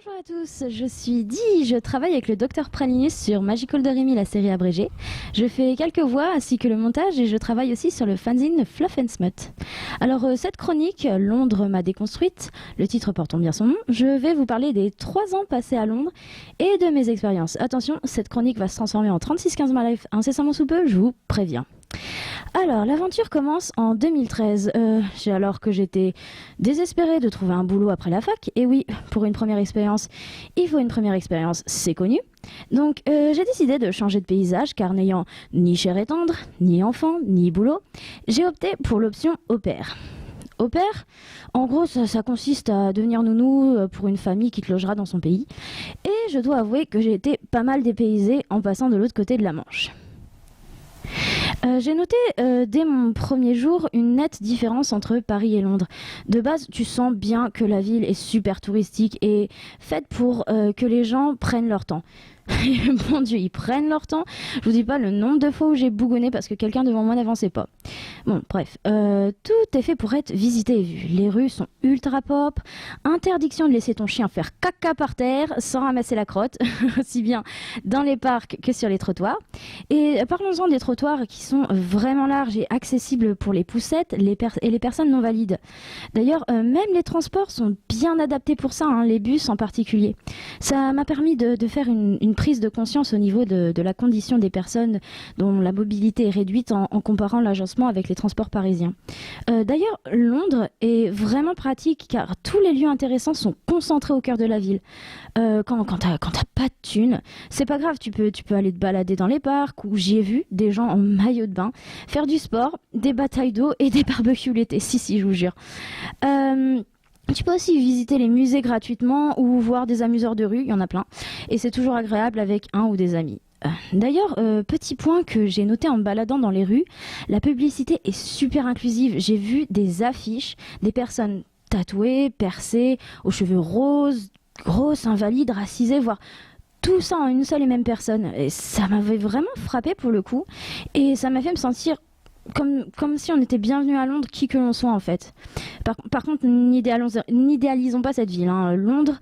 Bonjour à tous, je suis Di, je travaille avec le Dr Pralinus sur Magical Doremi, la série abrégée. Je fais quelques voix ainsi que le montage et je travaille aussi sur le fanzine Fluff and Smut. Alors cette chronique, Londres m'a déconstruite, le titre portant bien son nom, je vais vous parler des 3 ans passés à Londres et de mes expériences. Attention, cette chronique va se transformer en 36-15 My Life incessamment sous peu, je vous préviens. Alors, l'aventure commence en 2013, alors que j'étais désespérée de trouver un boulot après la fac. Et oui, pour une première expérience, il faut une première expérience, c'est connu. Donc, j'ai décidé de changer de paysage, car n'ayant ni chair et tendre, ni enfant, ni boulot, j'ai opté pour l'option au pair. Au pair, en gros, ça consiste à devenir nounou pour une famille qui te logera dans son pays. Et je dois avouer que j'ai été pas mal dépaysée en passant de l'autre côté de la Manche. J'ai noté dès mon premier jour une nette différence entre Paris et Londres. De base, tu sens bien que la ville est super touristique et faite pour que les gens prennent leur temps. Mon Dieu, ils prennent leur temps. Je vous dis pas le nombre de fois où j'ai bougonné parce que quelqu'un devant moi n'avançait pas. Bon, bref, tout est fait pour être visité et vu. Les rues sont ultra pop. Interdiction de laisser ton chien faire caca par terre sans ramasser la crotte, aussi bien dans les parcs que sur les trottoirs. Et parlons-en des trottoirs qui sont vraiment larges et accessibles pour les poussettes et les personnes non valides. D'ailleurs, même les transports sont bien adaptés pour ça, hein, les bus en particulier. Ça m'a permis de faire une prise de conscience au niveau de la condition des personnes dont la mobilité est réduite en comparant l'agencement avec les transports parisiens. D'ailleurs, Londres est vraiment pratique car tous les lieux intéressants sont concentrés au cœur de la ville. Quand t'as pas de thunes, c'est pas grave, tu peux aller te balader dans les parcs où j'ai vu des gens en maillot de bain faire du sport, des batailles d'eau et des barbecues l'été. Si, je vous jure. Tu peux aussi visiter les musées gratuitement ou voir des amuseurs de rue, il y en a plein. Et c'est toujours agréable avec un ou des amis. D'ailleurs, petit point que j'ai noté en me baladant dans les rues, la publicité est super inclusive. J'ai vu des affiches, des personnes tatouées, percées, aux cheveux roses, grosses, invalides, racisées, voire tout ça en une seule et même personne. Et ça m'avait vraiment frappé pour le coup. Et ça m'a fait me sentir comme si on était bienvenu à Londres, qui que l'on soit en fait. Par contre, n'idéalisons pas cette ville. Hein. Londres,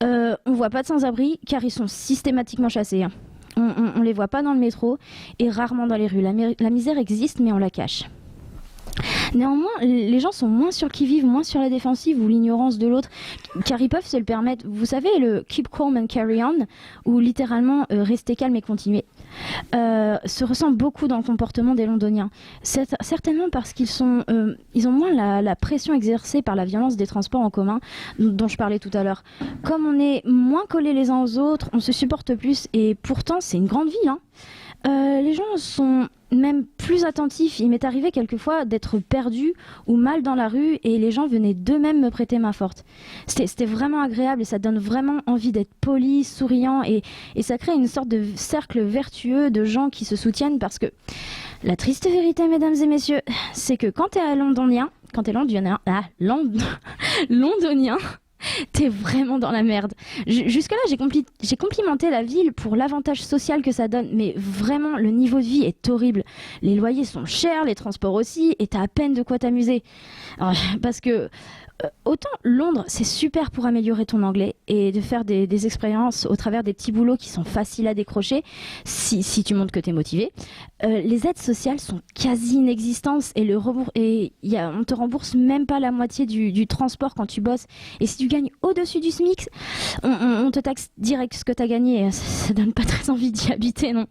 on voit pas de sans-abri car ils sont systématiquement chassés. Hein. On les voit pas dans le métro et rarement dans les rues. La misère existe mais on la cache. Néanmoins, les gens sont moins sur qui vivent, moins sur la défensive ou l'ignorance de l'autre, car ils peuvent se le permettre. Vous savez, le keep calm and carry on, ou littéralement rester calme et continuer, se ressent beaucoup dans le comportement des Londoniens. Certainement parce ils ont moins la pression exercée par la violence des transports en commun dont je parlais tout à l'heure. Comme on est moins collés les uns aux autres, on se supporte plus et pourtant c'est une grande ville. Hein. Les gens sont même plus attentifs. Il m'est arrivé quelquefois d'être perdu ou mal dans la rue et les gens venaient d'eux-mêmes me prêter main forte. C'était vraiment agréable et ça donne vraiment envie d'être poli, souriant et ça crée une sorte de cercle vertueux de gens qui se soutiennent parce que la triste vérité, mesdames et messieurs, c'est que quand t'es londonien, londonien, t'es vraiment dans la merde. Jusque-là, j'ai complimenté la ville pour l'avantage social que ça donne, mais vraiment, le niveau de vie est horrible. Les loyers sont chers, les transports aussi, et t'as à peine de quoi t'amuser. Parce que autant Londres, c'est super pour améliorer ton anglais et de faire des expériences au travers des petits boulots qui sont faciles à décrocher si tu montres que t'es motivé. Les aides sociales sont quasi inexistantes et on te rembourse même pas la moitié du transport quand tu bosses. Et si tu gagnes au-dessus du SMIC, on te taxe direct ce que t'as gagné. Ça donne pas très envie d'y habiter, non.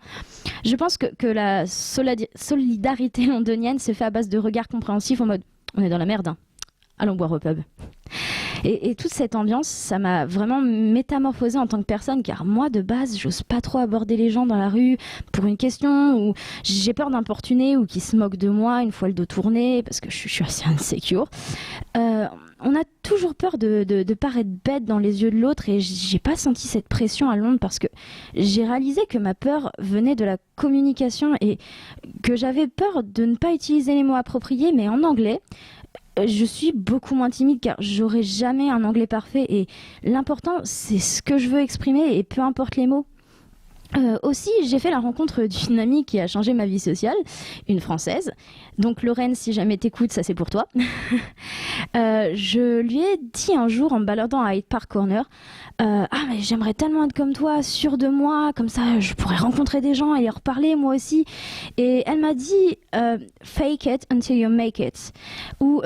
Je pense que la solidarité londonienne se fait à base de regards compréhensifs en mode « on est dans la merde, hein. Allons boire au pub ». Et toute cette ambiance, ça m'a vraiment métamorphosée en tant que personne, car moi, de base, j'ose pas trop aborder les gens dans la rue pour une question, ou j'ai peur d'importuner, ou qu'ils se moquent de moi une fois le dos tourné, parce que je suis assez insécure. On a toujours peur de paraître bête dans les yeux de l'autre, et j'ai pas senti cette pression à Londres, parce que j'ai réalisé que ma peur venait de la communication, et que j'avais peur de ne pas utiliser les mots appropriés, mais en anglais. Je suis beaucoup moins timide car j'aurai jamais un anglais parfait et l'important c'est ce que je veux exprimer et peu importe les mots. Aussi, j'ai fait la rencontre d'une amie qui a changé ma vie sociale, une Française. Donc Lorraine, si jamais t'écoutes, ça c'est pour toi. Je lui ai dit un jour en me baladant à Hyde Park Corner, ah mais j'aimerais tellement être comme toi, sûre de moi, comme ça je pourrais rencontrer des gens et leur parler moi aussi. Et elle m'a dit, fake it until you make it, ou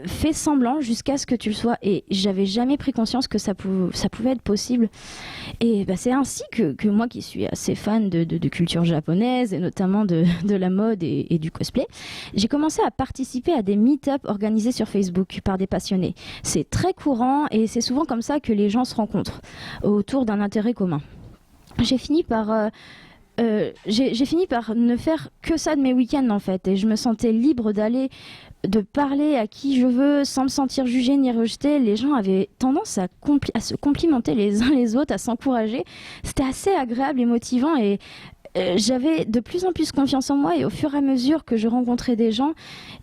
fais semblant jusqu'à ce que tu le sois. Et j'avais jamais pris conscience que ça pouvait être possible. Et bah, c'est ainsi que moi qui suis assez fan de culture japonaise et notamment de la mode et du cosplay, j'ai commencé à participer à des meet-up organisés sur Facebook par des passionnés. C'est très courant et c'est souvent comme ça que les gens se rencontrent autour d'un intérêt commun. J'ai fini par ne faire que ça de mes week-ends en fait, et je me sentais libre de parler à qui je veux sans me sentir jugée ni rejetée. Les gens avaient tendance à se complimenter les uns les autres, à s'encourager. C'était assez agréable et motivant, et j'avais de plus en plus confiance en moi, et au fur et à mesure que je rencontrais des gens,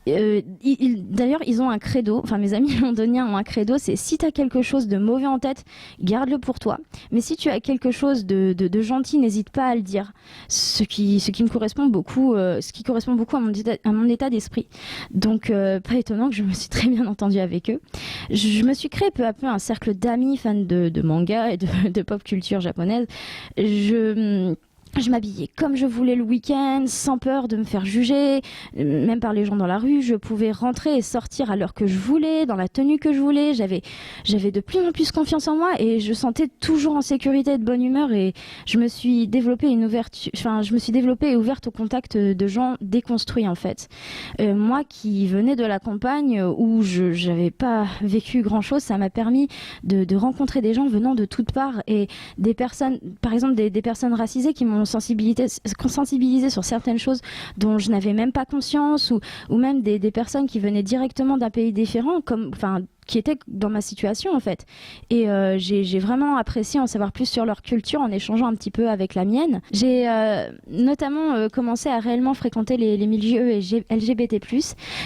d'ailleurs ils ont un credo, enfin mes amis londoniens ont un credo, c'est si tu as quelque chose de mauvais en tête, garde-le pour toi, mais si tu as quelque chose de gentil, n'hésite pas à le dire, ce qui me correspond beaucoup, ce qui correspond beaucoup à mon état d'esprit. Donc pas étonnant que je me suis très bien entendue avec eux. Je me suis créé peu à peu un cercle d'amis fans de manga et de pop culture japonaise. Je m'habillais comme je voulais le week-end, sans peur de me faire juger, même par les gens dans la rue. Je pouvais rentrer et sortir à l'heure que je voulais, dans la tenue que je voulais. J'avais de plus en plus confiance en moi, et je sentais toujours en sécurité et de bonne humeur. Et je me suis développée et ouverte au contact de gens déconstruits en fait. Moi qui venais de la campagne où je n'avais pas vécu grand-chose, ça m'a permis de rencontrer des gens venant de toutes parts, et des personnes, par exemple des personnes racisées qui m'ont sensibilisé sur certaines choses dont je n'avais même pas conscience, ou même des personnes qui venaient directement d'un pays différent, qui étaient dans ma situation en fait. Et j'ai vraiment apprécié en savoir plus sur leur culture en échangeant un petit peu avec la mienne. J'ai notamment commencé à réellement fréquenter les milieux LGBT+.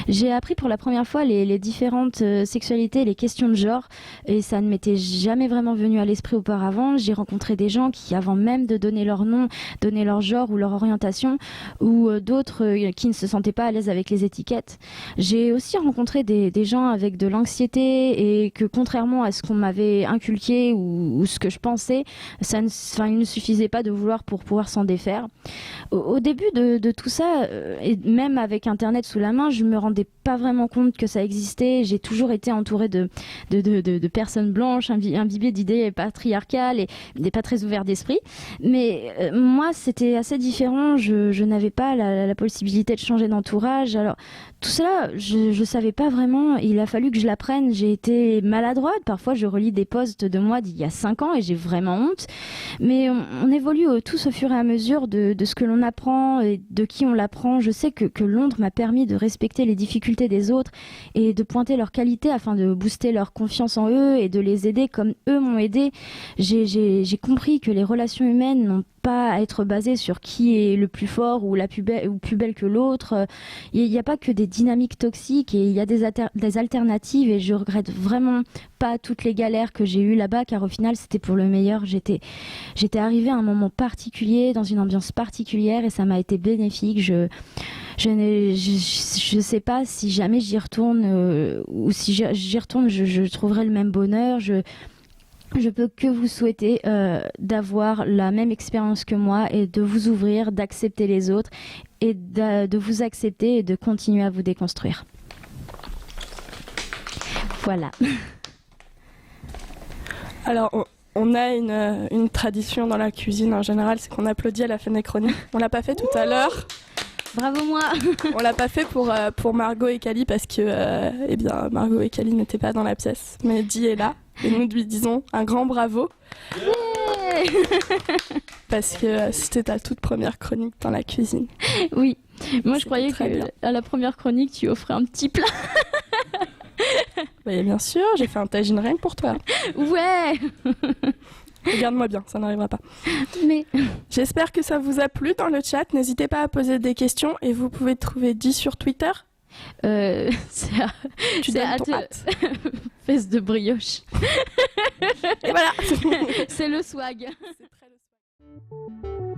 J'ai appris pour la première fois les différentes sexualités, les questions de genre, et ça ne m'était jamais vraiment venu à l'esprit auparavant. J'ai rencontré des gens qui, avant même de donner leur nom, donner leur genre ou leur orientation, ou d'autres qui ne se sentaient pas à l'aise avec les étiquettes. J'ai aussi rencontré des gens avec de l'anxiété, et que contrairement à ce qu'on m'avait inculqué ou ce que je pensais, il ne suffisait pas de vouloir pour pouvoir s'en défaire. Au début de tout ça, et même avec Internet sous la main, je me rendais pas vraiment compte que ça existait. J'ai toujours été entourée de personnes blanches, imbibées d'idées patriarcales et pas très ouvertes d'esprit. Mais moi, c'était assez différent. Je n'avais pas la possibilité de changer d'entourage. Alors, tout cela, je savais pas vraiment. Il a fallu que je l'apprenne. J'ai été maladroite. Parfois, je relis des posts de moi d'il y a 5 ans et j'ai vraiment honte. Mais on évolue tous au fur et à mesure de ce que l'on apprend et de qui on l'apprend. Je sais que Londres m'a permis de respecter les difficultés des autres et de pointer leurs qualités afin de booster leur confiance en eux et de les aider comme eux m'ont aidé. J'ai compris que les relations humaines n'ont pas à être basées sur qui est le plus fort ou plus belle que l'autre. Il n'y a pas que des dynamiques toxiques, et il y a des alternatives, et je regrette vraiment pas toutes les galères que j'ai eues là-bas, car au final c'était pour le meilleur. J'étais arrivée à un moment particulier, dans une ambiance particulière, et ça m'a été bénéfique. Je sais pas si jamais j'y retourne, ou si j'y retourne, je trouverai le même bonheur. Je peux que vous souhaiter d'avoir la même expérience que moi, et de vous ouvrir, d'accepter les autres, et de vous accepter et de continuer à vous déconstruire. Voilà. Alors, on a une tradition dans la cuisine en général, c'est qu'on applaudit à la fin des chroniques. On l'a pas fait tout à l'heure. Bravo moi. On l'a pas fait pour Margot et Kali parce que Margot et Kali n'étaient pas dans la pièce, mais Di est là. Et nous lui disons un grand bravo. Yeah. Parce que c'était ta toute première chronique dans la cuisine. Oui, moi je croyais qu'à la première chronique tu offrais un petit plat. Bah, bien sûr, j'ai fait un tagine rien que pour toi. Ouais. Regarde-moi bien, ça n'arrivera pas. Mais j'espère que ça vous a plu dans le chat. N'hésitez pas à poser des questions, et vous pouvez trouver Di sur Twitter. Tu donnes ton hâte. Fesse de brioche. Et voilà. C'est le swag. C'est très le swag.